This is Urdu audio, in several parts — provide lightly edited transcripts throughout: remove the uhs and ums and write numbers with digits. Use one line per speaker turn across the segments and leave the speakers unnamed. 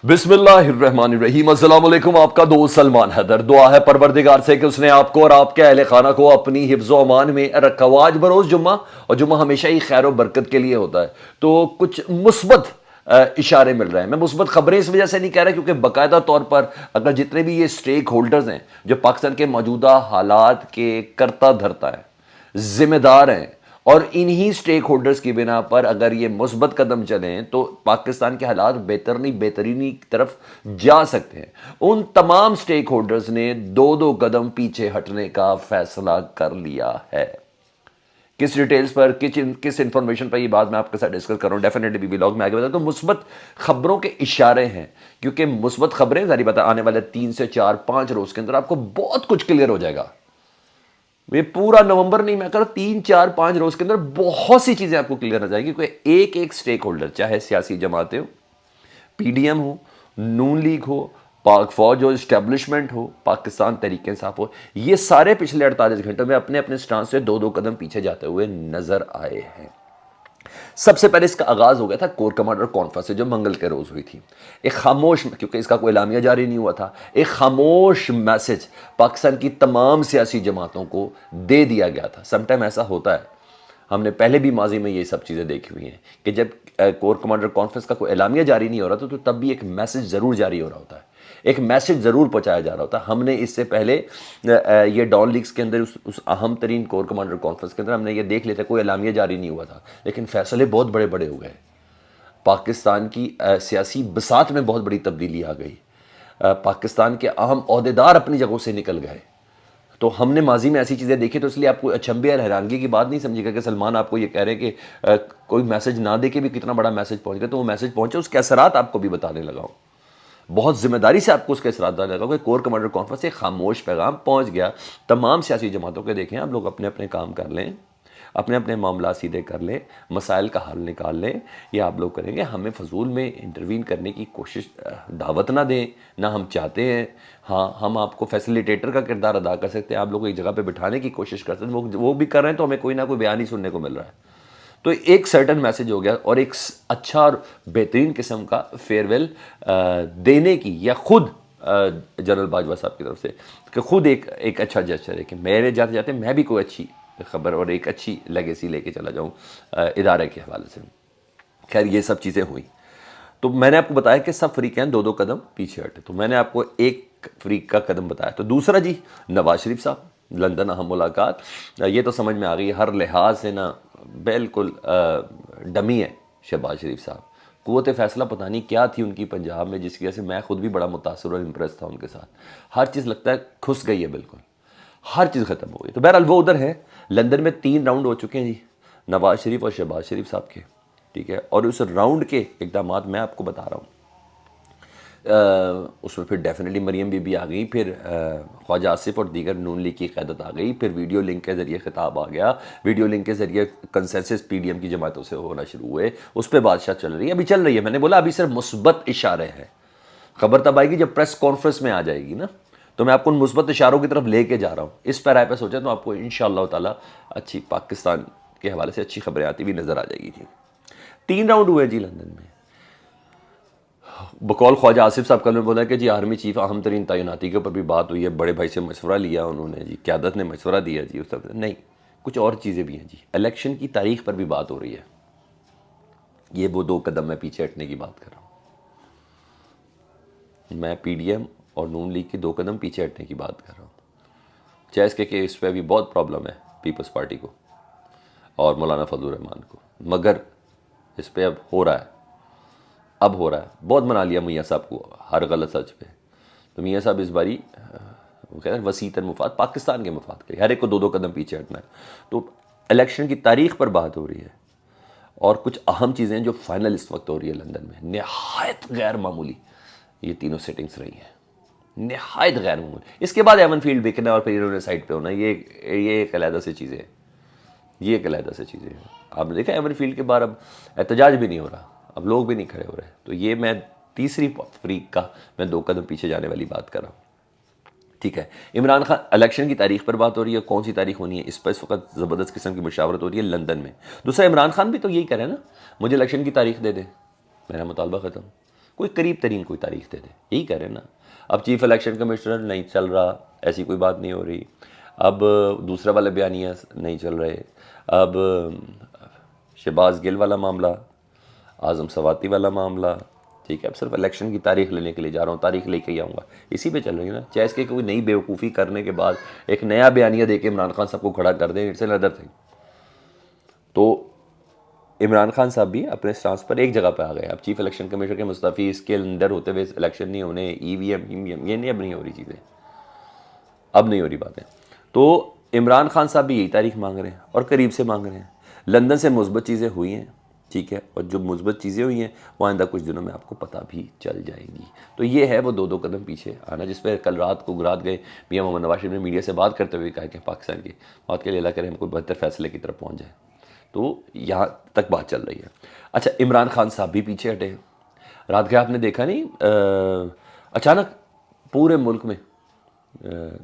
بسم اللہ الرحمن الرحیم۔ السلام علیکم، آپ کا دوست سلمان حیدر۔ دعا ہے پروردگار سے کہ اس نے آپ کو اور آپ کے اہل خانہ کو اپنی حفظ و امان میں رکھا ہوا۔ آج بروز جمعہ، اور جمعہ ہمیشہ ہی خیر و برکت کے لیے ہوتا ہے، تو کچھ مثبت اشارے مل رہے ہیں۔ میں مثبت خبریں اس وجہ سے نہیں کہہ رہا کیونکہ باقاعدہ طور پر اگر جتنے بھی یہ اسٹیک ہولڈرز ہیں جو پاکستان کے موجودہ حالات کے کرتا دھرتا ہے، ذمہ دار ہیں، اور انہی سٹیک ہولڈرز کی بنا پر اگر یہ مثبت قدم چلیں تو پاکستان کے حالات بہترینی کی طرف جا سکتے ہیں۔ ان تمام سٹیک ہولڈرز نے دو قدم پیچھے ہٹنے کا فیصلہ کر لیا ہے۔ کس ڈیٹیلز پر، کس انفارمیشن پر، یہ بات میں آپ کے ساتھ ڈسکس کر رہا ہوں ڈیفینیٹلی بھی ولاگ میں آگے بتا تو مثبت خبروں کے اشارے ہیں، کیونکہ مثبت خبریں ظاہر بات آنے والے 3 سے 4-5 روز کے اندر آپ کو بہت کچھ کلیئر ہو جائے گا۔ یہ پورا نومبر نہیں، میں کہہ رہا ہوں 3-4-5 روز کے اندر بہت سی چیزیں آپ کو کلیئر ہو جائیں گی، کیونکہ ایک سٹیک ہولڈر، چاہے سیاسی جماعتیں ہو، پی ڈی ایم ہو، نون لیگ ہو، پاک فوج ہو، اسٹیبلشمنٹ ہو، پاکستان تحریک انصاف ہو، یہ سارے پچھلے 48 گھنٹوں میں اپنے اپنے سٹانس سے دو قدم پیچھے جاتے ہوئے نظر آئے ہیں۔ سب سے پہلے اس کا آغاز ہو گیا تھا کور کمانڈر کانفرنس سے جو منگل کے روز ہوئی تھی۔ ایک خاموش، کیونکہ اس کا کوئی اعلامیہ جاری نہیں ہوا تھا، ایک خاموش میسج پاکستان کی تمام سیاسی جماعتوں کو دے دیا گیا تھا۔ سم ٹائم ایسا ہوتا ہے، ہم نے پہلے بھی ماضی میں یہ سب چیزیں دیکھی ہوئی ہیں کہ جب کور کمانڈر کانفرنس کا کوئی اعلامیہ جاری نہیں ہو رہا تھا تو تب بھی ایک میسج ضرور جاری ہو رہا ہوتا ہے، ایک میسج ضرور پہنچایا جا رہا ہوتا ہے۔ ہم نے اس سے پہلے یہ ڈان لیگز کے اندر اس اہم ترین کور کمانڈر کانفرنس کے اندر ہم نے یہ دیکھ لیا تھا، کوئی اعلامیہ جاری نہیں ہوا تھا، لیکن فیصلے بہت بڑے بڑے ہو گئے۔ پاکستان کی سیاسی بساط میں بہت بڑی تبدیلی آ گئی، پاکستان کے اہم عہدیدار اپنی جگہوں سے نکل گئے۔ تو ہم نے ماضی میں ایسی چیزیں دیکھی، تو اس لیے آپ کو اچنبے اور حیرانگی کی بات نہیں سمجھے گا کہ سلمان آپ کو یہ کہہ رہے ہیں کہ کوئی میسج نہ دے کے بھی کتنا بڑا میسج پہنچ گیا۔ تو وہ میسج پہنچے، اس کے اثرات آپ کو بھی بتانے لگا ہوں، بہت ذمہ داری سے آپ کو اس کے اثرات بتانے لگا ہوں کہ کور کمانڈر کانفرنس سے ایک خاموش پیغام پہنچ گیا تمام سیاسی جماعتوں کے۔ دیکھیں آپ لوگ اپنے اپنے کام کر لیں، اپنے اپنے معاملات سیدھے کر لیں، مسائل کا حل نکال لیں، یہ آپ لوگ کریں گے۔ ہمیں فضول میں انٹروین کرنے کی کوشش دعوت نہ دیں، نہ ہم چاہتے ہیں۔ ہاں، ہم آپ کو فیسیلیٹیٹر کا کردار ادا کر سکتے ہیں، آپ لوگ کو ایک جگہ پہ بٹھانے کی کوشش کر سکتے ہیں، وہ بھی کر رہے ہیں، تو ہمیں کوئی نہ کوئی بیان ہی سننے کو مل رہا ہے۔ تو ایک سرٹن میسج ہو گیا، اور ایک اچھا اور بہترین قسم کا فیئر ویل دینے کی، یا خود جنرل باجوہ صاحب کی طرف سے کہ خود ایک اچھا جسچر ہے کہ میرے جاتے جاتے میں بھی کوئی اچھی خبر اور ایک اچھی لیگیسی لے کے چلا جاؤں ادارے کے حوالے سے۔ خیر، یہ سب چیزیں ہوئیں تو میں نے آپ کو بتایا کہ سب فریقین دو قدم پیچھے ہٹے، تو میں نے آپ کو ایک فریق کا قدم بتایا۔ تو دوسرا جی، نواز شریف صاحب، لندن اہم ملاقات، یہ تو سمجھ میں آ گئی ہر لحاظ سے نا بالکل ڈمی ہے شہباز شریف صاحب۔ قوت فیصلہ پتہ نہیں کیا تھی ان کی پنجاب میں، جس کی وجہ سے میں خود بھی بڑا متاثر اور امپریس تھا ان کے ساتھ۔ ہر چیز لگتا ہے گھس گئی ہے، بالکل ہر چیز ختم ہو گئی۔ تو بہرحال وہ ادھر ہے، لندن میں 3 راؤنڈ ہو چکے ہیں جی، نواز شریف اور شہباز شریف صاحب کے، ٹھیک ہے۔ اور اس راؤنڈ کے اقدامات میں آپ کو بتا رہا ہوں، اس میں پھر ڈیفینیٹلی مریم بی بی آ گئی، پھر خواجہ آصف اور دیگر نون لیگ کی قیادت آ گئی، پھر ویڈیو لنک کے ذریعے خطاب آ گیا، ویڈیو لنک کے ذریعے کنسنسس پی ڈی ایم کی جماعتوں سے ہونا شروع ہوئے، اس پہ بادشاہ چل رہی ہے، ابھی چل رہی ہے۔ میں نے بولا ابھی صرف مثبت اشارے ہیں، خبر تب آئے گی جب پریس کانفرنس میں آ جائے گی نا، تو میں آپ کو ان مثبت اشاروں کی طرف لے کے جا رہا ہوں۔ اس پیرائے پہ سوچیں تو آپ کو انشاءاللہ تعالیٰ اچھی پاکستان کے حوالے سے اچھی خبریں آتی بھی نظر آ جائے گی جی۔ 3 راؤنڈ ہوئے جی لندن میں۔ بقول خواجہ آصف صاحب کل میں بولا کہ جی آرمی چیف اہم ترین تعیناتی کے اوپر بھی بات ہوئی ہے، بڑے بھائی سے مشورہ لیا انہوں نے جی، قیادت نے مشورہ دیا جی، اس طرح نہیں، کچھ اور چیزیں بھی ہیں جی۔ الیکشن کی تاریخ پر بھی بات ہو رہی ہے، یہ وہ 2 قدم میں پیچھے ہٹنے کی بات کر رہا ہوں۔ میں پی ڈی ایم اور نون لیگ کی 2 قدم پیچھے ہٹنے کی بات کر رہا ہوں، چاہے اس کے کہ اس پہ بھی بہت پرابلم ہے پیپلز پارٹی کو اور مولانا فضل الرحمان کو، مگر اس پہ اب ہو رہا ہے، اب ہو رہا ہے۔ بہت منا لیا میاں صاحب کو ہر غلط سچ پہ، تو میاں صاحب اس باری وہ کہتے ہیں وسیع تر مفاد پاکستان کے مفاد کے، ہر ایک کو 2 قدم پیچھے ہٹنا ہے۔ تو الیکشن کی تاریخ پر بات ہو رہی ہے، اور کچھ اہم چیزیں جو فائنل اس وقت ہو رہی ہے لندن میں، نہایت غیر معمولی یہ تینوں سیٹنگز رہی ہیں، نہایت غیر معمولی۔ اس کے بعد ایون فیلڈ بکنا اور پھر انہوں نے سائٹ پہ ہونا، یہ ایک علیحدہ سے چیزیں ہیں، یہ ایک علیحدہ سے چیزیں ہیں۔ آپ نے دیکھا ایون فیلڈ کے بعد اب احتجاج بھی نہیں ہو رہا، اب لوگ بھی نہیں کھڑے ہو رہے، تو یہ میں تیسری فریق کا میں 2 قدم پیچھے جانے والی بات کر رہا ہوں، ٹھیک ہے۔ عمران خان، الیکشن کی تاریخ پر بات ہو رہی ہے، کون سی تاریخ ہونی ہے اس پر اس وقت زبردست قسم کی مشاورت ہو رہی ہے لندن میں۔ دوسرا، عمران خان بھی تو یہی کہہ رہے ہیں نا، مجھے الیکشن کی تاریخ دے دیں، میرا مطالبہ ختم۔ کوئی قریب ترین کوئی تاریخ دے دے, یہی کہہ رہے ہیں نا. اب چیف الیکشن کمشنر نہیں چل رہا, ایسی کوئی بات نہیں ہو رہی. اب دوسرے والے بیانیہ نہیں چل رہے. اب شہباز گل والا معاملہ, اعظم سواتی والا معاملہ, ٹھیک ہے. اب صرف الیکشن کی تاریخ لینے کے لیے جا رہا ہوں, تاریخ لے کے ہی آؤں گا, اسی پہ چل رہی ہے نا. چاہے اس کے کوئی نئی بیوقوفی کرنے کے بعد ایک نیا بیانیہ دے کے عمران خان صاحب کو کھڑا کر دیں, اٹس انادر تھنگ. تو عمران خان صاحب بھی اپنے سٹانس پر ایک جگہ پہ آ گئے. اب چیف الیکشن کمیشنر کے مستعفی, اس کے اندر ہوتے ہوئے الیکشن نہیں ہونے, ای وی ایم یہ نہیں, اب نہیں ہو رہی چیزیں, اب نہیں ہو رہی باتیں. تو عمران خان صاحب بھی یہی تاریخ مانگ رہے ہیں اور قریب سے مانگ رہے ہیں. لندن سے مثبت چیزیں ہوئی ہیں, ٹھیک ہے, اور جو مثبت چیزیں ہوئی ہیں وہ آئندہ کچھ دنوں میں آپ کو پتہ بھی چل جائیں گی. تو یہ ہے وہ دو قدم پیچھے آنا, جس پہ کل رات کو رات گئے میاں محمد نواز شریف نے میڈیا سے بات کرتے ہوئے کہا کہ پاکستان کی بات کے لیے اللہ کرے ہم کوئی بہتر فیصلے کی طرف پہنچ جائے. تو یہاں تک بات چل رہی ہے. اچھا, عمران خان صاحب بھی پیچھے ہٹے. رات کے آپ نے دیکھا نہیں, اچانک پورے ملک میں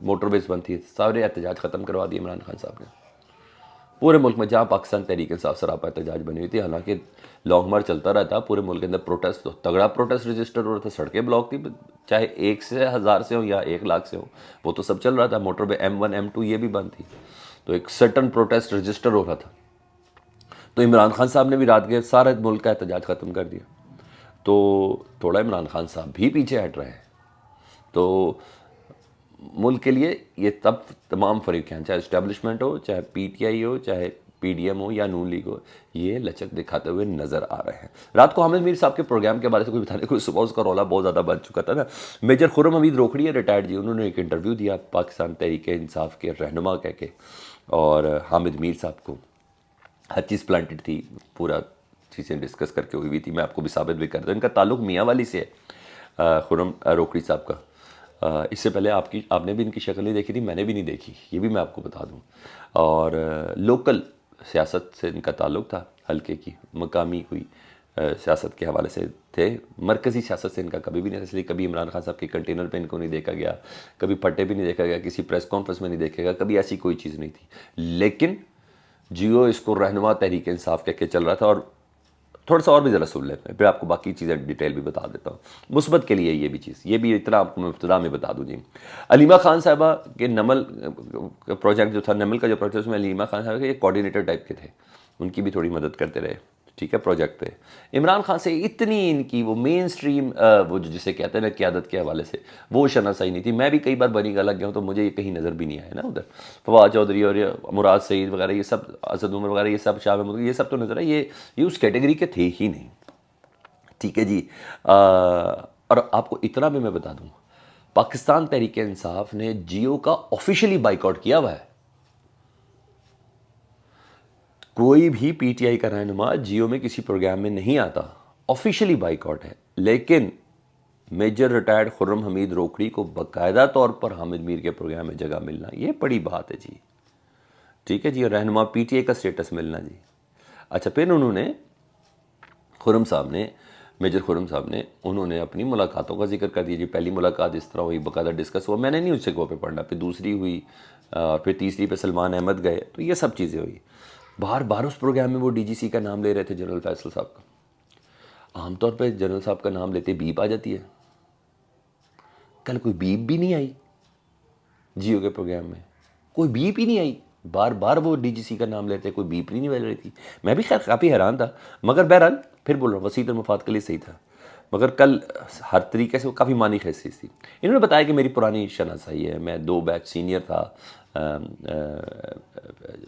موٹر ویز بند تھی, سارے احتجاج ختم کروا دیے عمران خان صاحب نے. پورے ملک میں جہاں پاکستان تحریک انصاف سراپا احتجاج بنی ہوئی تھی, حالانکہ لانگ مارچ چلتا رہتا, پورے ملک کے اندر پروٹیسٹ, تگڑا پروٹیسٹ رجسٹر ہو رہا تھا, سڑکیں بلاک تھی, چاہے 1 سے 1000 سے ہو یا 1 لاکھ سے ہو, وہ تو سب چل رہا تھا. موٹر وے M1 M2 یہ بھی بند تھی, تو ایک سرٹن پروٹیسٹ رجسٹر ہو رہا تھا. تو عمران خان صاحب نے بھی رات کے سارے ملک کا احتجاج ختم کر دیا. تو تھوڑا عمران خان صاحب بھی پیچھے ہٹ رہے ہیں. تو ملک کے لیے یہ تب تمام فریق ہیں, چاہے اسٹیبلشمنٹ ہو, چاہے پی ٹی آئی ہو, چاہے پی ڈی ایم ہو یا نون لیگ ہو, یہ لچک دکھاتے ہوئے نظر آ رہے ہیں. رات کو حامد میر صاحب کے پروگرام کے بارے سے کوئی بتانے, کوئی صبح اس کا رولا بہت زیادہ بن چکا تھا نا. میجر خرم حمید روکھڑی ہے ریٹائرڈ جی, انہوں نے ایک انٹرویو دیا پاکستان تحریک انصاف کے رہنما کہہ کے, اور حامد میر صاحب کو ہر چیز پلانٹڈ تھی, پورا چیزیں ڈسکس کر کے ہوئی تھی. میں آپ کو بھی ثابت بھی کر دوں, ان کا تعلق میاں والی سے ہے, خرم روکھڑی صاحب کا. اس سے پہلے آپ نے بھی ان کی شکل نہیں دیکھی تھی, میں نے بھی نہیں دیکھی, یہ بھی میں آپ کو بتا دوں. اور لوکل سیاست سے ان کا تعلق تھا, حلقے کی مقامی کوئی سیاست کے حوالے سے تھے. مرکزی سیاست سے ان کا کبھی بھی نہیں تھا, اس لیے کبھی عمران خان صاحب کے کنٹینر پہ ان کو نہیں دیکھا گیا, کبھی پٹے بھی نہیں دیکھا گیا, کسی پریس کانفرنس میں نہیں دیکھا گیا, کبھی ایسی کوئی چیز نہیں تھی. لیکن جیو اس کو رہنما تحریک انصاف کہہ کے چل رہا تھا. اور تھوڑا سا اور بھی ذرا سن لیتے ہیں, پھر آپ کو باقی چیزیں ڈیٹیل بھی بتا دیتا ہوں. مثبت کے لیے یہ بھی چیز, یہ بھی اتنا آپ کو میں ابتدا میں بتا دوں. جی, علیمہ خان صاحبہ کے نمل پروجیکٹ جو تھا, نمل کا جو پروجیکٹ, اس میں علیمہ خان صاحبہ کے یہ کوآرڈینیٹر ٹائپ کے تھے, ان کی بھی تھوڑی مدد کرتے رہے, ٹھیک ہے, پروجیکٹ پہ. عمران خان سے اتنی ان کی وہ مین سٹریم وہ جسے کہتے ہیں نا قیادت کے حوالے سے وہ شناسائی نہیں تھی. میں بھی کئی بار بنی گالہ گیا ہوں تو مجھے یہ کہیں نظر بھی نہیں آیا نا. ادھر فواد چودھری اور مراد سعید وغیرہ یہ سب, اسد عمر وغیرہ یہ سب, شاہ محمود یہ سب تو نظر آئے, یہ اس کیٹیگری کے تھے ہی نہیں, ٹھیک ہے جی. اور آپ کو اتنا بھی میں بتا دوں, پاکستان تحریک انصاف نے جیو کا آفیشیلی بائیکاٹ کیا ہوا ہے. کوئی بھی پی ٹی آئی کا رہنما جیو میں کسی پروگرام میں نہیں آتا, آفیشیلی بائیکاٹ ہے. لیکن میجر ریٹائرڈ خرم حمید روکھڑی کو باقاعدہ طور پر حامد میر کے پروگرام میں جگہ ملنا, یہ بڑی بات ہے جی, ٹھیک ہے جی. اور رہنما پی ٹی آئی کا سٹیٹس ملنا جی. اچھا, پھر انہوں نے خرم صاحب نے, میجر خرم صاحب نے, انہوں نے اپنی ملاقاتوں کا ذکر کر دیا جی. پہلی ملاقات اس طرح ہوئی, باقاعدہ ڈسکس ہوا, میں نے نہیں اس سے پہ پڑھنا, پھر دوسری ہوئی, اور پھر تیسری پہ سلمان احمد گئے, تو یہ سب چیزیں ہوئی. بار بار اس پروگرام میں وہ ڈی جی سی کا نام لے رہے تھے, جنرل فیصل صاحب کا. عام طور پہ جنرل صاحب کا نام لیتے بیپ آ جاتی ہے, کل کوئی بیپ بھی نہیں آئی جیو کے پروگرام میں, کوئی بیپ ہی نہیں آئی. بار بار وہ ڈی جی سی کا نام لیتے, کوئی بیپ نہیں مل رہی تھی. میں بھی خیر کافی حیران تھا, مگر بہرحال پھر بول رہا ہوں وسیع المفاد کے لیے صحیح تھا. مگر کل ہر طریقے سے وہ کافی معنی خیز تھی. انہوں نے بتایا کہ میری پرانی شناسائی ہے, میں 2 بیچ سینئر تھا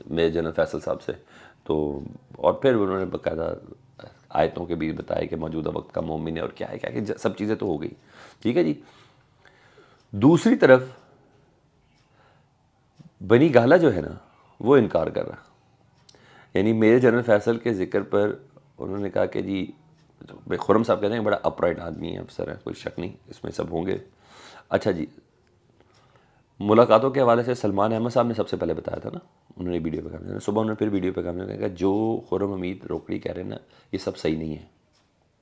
میجر جنرل فیصل صاحب سے. تو اور پھر انہوں نے باقاعدہ آیتوں کے بھی بتایا کہ موجودہ وقت کا مومن ہے, اور کیا ہے کیا کہ سب چیزیں تو ہو گئی, ٹھیک ہے جی. دوسری طرف بنی گالہ جو ہے نا وہ انکار کر رہا, یعنی میجر جنرل فیصل کے ذکر پر انہوں نے کہا کہ جی, خرم صاحب کہتے ہیں بڑا اپ رائٹ آدمی ہے, افسر ہے, کوئی شک نہیں اس میں سب ہوں گے. اچھا جی, ملاقاتوں کے حوالے سے سلمان احمد صاحب نے سب سے پہلے بتایا تھا نا, انہوں نے ویڈیو پہ کہا, صبح انہوں نے پھر ویڈیو پہ کہا جو خرم حمید روکڑی کہہ رہے ہیں نا یہ سب صحیح نہیں ہے,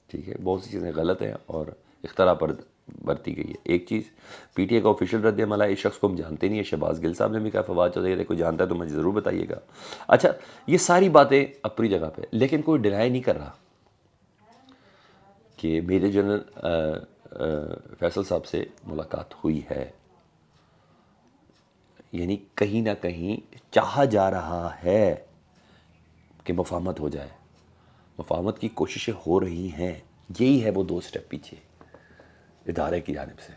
ٹھیک ہے, بہت سی چیزیں غلط ہیں اور اختراع پر برتی گئی ہے. ایک چیز پی ٹی آئی کا آفیشیل رد عمل ہے, اس شخص کو ہم جانتے نہیں ہیں. شہباز گل صاحب نے بھی کہا, فواد چودھری کوئی جانتا ہے تو مجھے ضرور بتائیے گا. اچھا, یہ ساری باتیں اپنی جگہ پہ, لیکن کوئی ڈینائی نہیں کر رہا کہ میجر جنرل فیصل صاحب سے ملاقات ہوئی ہے، یعنی کہیں نہ کہیں چاہا جا رہا ہے کہ مفاہمت ہو جائے، مفاہمت کی کوششیں ہو رہی ہیں. یہی ہے وہ 2 سٹیپ پیچھے ادارے کی جانب سے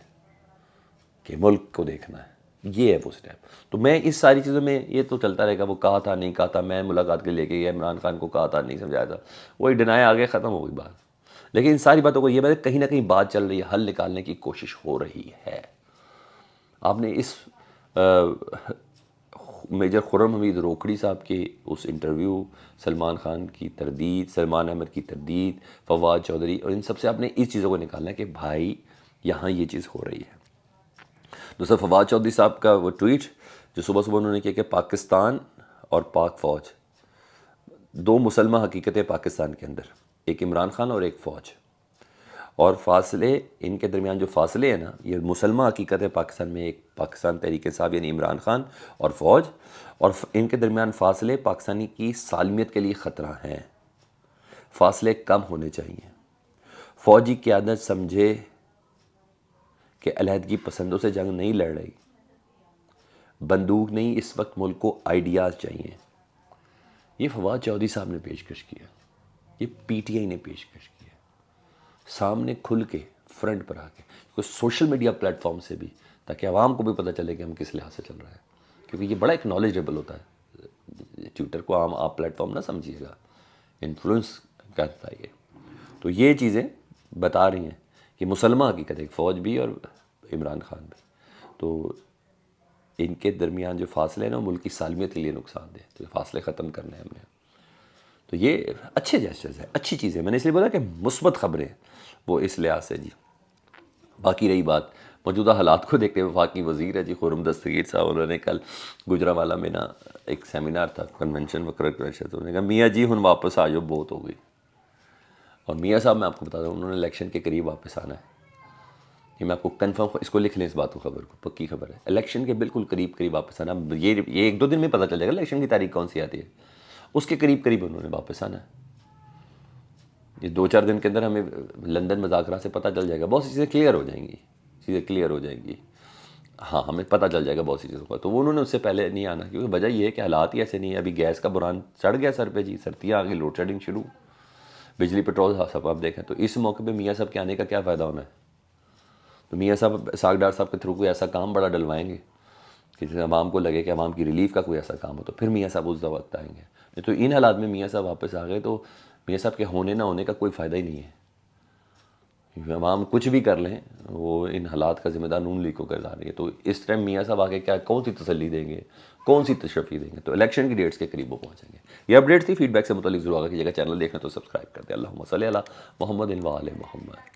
کہ ملک کو دیکھنا ہے. یہ ہے وہ سٹیپ. تو میں اس ساری چیزوں میں یہ تو چلتا رہے گا، وہ کہا تھا نہیں کہا تھا، میں ملاقات کے لے کے گیا عمران خان کو کہا تھا نہیں سمجھایا تھا، وہی ڈنایا آگے ختم ہو گئی بات. لیکن ان ساری باتوں کو یہ بات ہے کہیں نہ کہیں بات چل رہی ہے، حل نکالنے کی کوشش ہو رہی ہے. آپ نے اس میجر خرم حمید روکھڑی صاحب کے اس انٹرویو، سلمان خان کی تردید، سلمان احمد کی تردید، فواد چودھری، اور ان سب سے آپ نے اس چیزوں کو نکالنا ہے کہ بھائی یہاں یہ چیز ہو رہی ہے. دوسرا فواد چودھری صاحب کا وہ ٹویٹ جو صبح صبح انہوں نے کیا کہ پاکستان اور پاک فوج 2 مسلمہ حقیقتیں پاکستان کے اندر، ایک عمران خان اور ایک فوج، اور فاصلے ان کے درمیان جو فاصلے ہیں نا، یہ مسلمہ حقیقت ہے پاکستان میں، ایک پاکستان تحریک انصاف یعنی عمران خان اور فوج، اور ان کے درمیان فاصلے پاکستانی کی سالمیت کے لیے خطرہ ہیں. فاصلے کم ہونے چاہیے. فوجی قیادت سمجھے کہ علیحدگی پسندوں سے جنگ نہیں لڑ رہی، بندوق نہیں، اس وقت ملک کو آئیڈیاز چاہیے. یہ فواد چودھری صاحب نے پیشکش کیا، یہ پی ٹی آئی نے پیشکش کیا سامنے کھل کے، فرنٹ پر آ کے، کچھ سوشل میڈیا پلیٹ فارم سے بھی، تاکہ عوام کو بھی پتہ چلے کہ ہم کس لحاظ سے چل رہے ہیں. کیونکہ یہ بڑا ایک نالجیبل ہوتا ہے. ٹویٹر کو عام آپ پلیٹ فارم نہ سمجھیے گا، انفلوئنس کرتا ہے یہ. تو یہ چیزیں بتا رہی ہیں کہ مسلمہ حقیقت ایک فوج بھی اور عمران خان بھی، تو ان کے درمیان جو فاصلے ہیں نا، ملک کی سالمیت کے لیے نقصان دہ، تو یہ فاصلے ختم کرنے ہیں ہم نے. تو یہ اچھے جیسچرز ہیں، اچھی چیزیں. میں نے اس لیے بولا کہ مثبت خبریں وہ اس لحاظ سے. جی باقی رہی بات موجودہ حالات کو دیکھتے ہوئے، وفاقی وزیر ہے جی خرم دستگیر صاحب، انہوں نے کل گجرانوالہ میں نا ایک سیمینار تھا، کنونشن وکر پریشد، انہوں نے کہا میاں جی ہن واپس آ جاؤ، بہت ہو گئی. اور میاں صاحب میں آپ کو بتا دوں انہوں نے الیکشن کے قریب واپس آنا ہے. یہ میں آپ کو کنفرم، اس کو لکھ لیں اس بات کو، خبر کو، پکی خبر ہے. الیکشن کے بالکل قریب واپس آنا. یہ 1-2 دن میں پتہ چل جائے گا الیکشن کی تاریخ کون سی آتی ہے، اس کے قریب انہوں نے واپس آنا ہے. یہ 2-4 دن کے اندر ہمیں لندن مذاکرات سے پتہ چل جائے گا، بہت سی چیزیں کلیئر ہو جائیں گی. ہاں ہمیں پتہ چل جائے گا بہت سی چیزوں کا. تو وہ انہوں نے اس سے پہلے نہیں آنا، کیونکہ وجہ یہ ہے کہ حالات ہی ایسے نہیں ہیں. ابھی گیس کا بحران چڑھ گیا سر پہ جی، سردیاں آ گئی، لوڈ شیڈنگ شروع، بجلی پٹرول سب آپ دیکھیں. تو اس موقع پہ میاں صاحب کے آنے کا کیا فائدہ ہونا ہے؟ تو میاں صاحب اسحاق ڈار صاحب کے تھرو کوئی ایسا کام بڑا ڈلوائیں گے کہ عوام کو لگے کہ عوام کی ریلیف کا کوئی ایسا کام ہو، تو پھر میاں صاحب اس وقت آئیں گے. تو ان حالات میں میاں صاحب واپس آ گئے تو میاں صاحب کے ہونے نہ ہونے کا کوئی فائدہ ہی نہیں ہے. عوام کچھ بھی کر لیں، وہ ان حالات کا ذمہ دار نون لیگ کو کردار رہی ہے. تو اس ٹائم میاں صاحب آگے کیا، کون سی تسلی دیں گے، کون سی تشفی دیں گے؟ تو الیکشن کی ڈیٹس کے قریب وہ پہنچیں گے. یہ اپڈیٹ تھی، فیڈ بیک سے متعلق ضرور آگے کیجیے گا. چینل دیکھنا تو سبسکرائب کر دیں. اللہم صلی علی محمد و آل محمد.